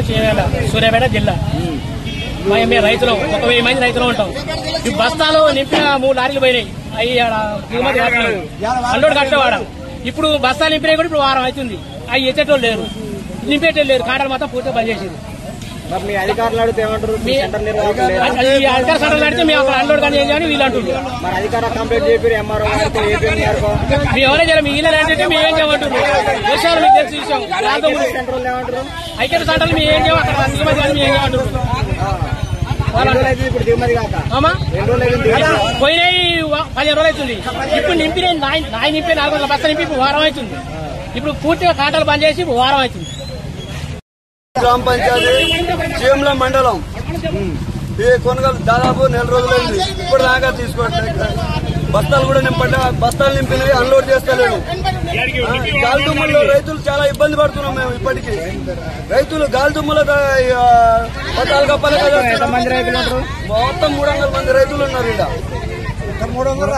చేయాల సూర్యాపేట జిల్లా. మేము రైతులు 1000 మంది రైతులు ఉంటాం. ఈ బస్తాలు నింపిన 3 లారీలు పోయినాయి. అవి దిగుమతి అల్లుడు కట్టేవాడ. ఇప్పుడు బస్తాలు నింపినాయి కూడా ఇప్పుడు వారం అవుతుంది. అవి ఎచ్చేటోళ్ళు లేరు, నింపేటోళ్ళు లేరు. కాటలు మాత్రం పూర్తిగా బంద్ చేసేది. మీ అధికారులు అడిగితే ఏమంటారు? అధికార సెంటర్లు అడిగితే మేము అక్కడ అన్లోడ్ కానీ ఏం చేయాలి వీళ్ళు అంటున్నారు. మరి అధికారులు కంప్లైంట్ చెప్పారు ఎంఆర్ఓ మీ ఎవరే చేయాలి? మీ ఇల్లు అంటే మేము ఏం చేయమంటున్నారు? విషయాలు మీకు తెలిసి విషయం. సెంటర్లు ఏమంటారు? ఐక్యత సెంటర్లు మేము ఏం చేయము. అక్కడ దిగుమతి కానీ మేము ఏం చేయమంటున్నారు? ఇప్పుడు దిగుమతి కాక పోయినాయి 15 రోజులు అవుతుంది. ఇప్పుడు నింపిన నాయ నింపి 400 బస్తాలు నింపి ఇప్పుడు వారం అవుతుంది. ఇప్పుడు పూర్తిగా కాటాలు బంద్ చేసి వారం అవుతుంది. గ్రామ పంచాయతీ చీమల మండలం ఈ కొనుగోలు దాదాపు 4 రోజులైంది. ఇప్పుడు దాకా తీసుకోవట్లేదు. బస్తాలు కూడా బస్తాలు నింపినవి అన్లోడ్ చేస్తలేము. గాలిదుమ్ముల్లో రైతులు చాలా ఇబ్బంది పడుతున్నాం. మేము ఇప్పటికీ రైతులు గాలిదుమ్ముల పట్టాలు కప్పాలి కదా. మొత్తం 300 మంది రైతులు ఉన్నారు. ఇలా 300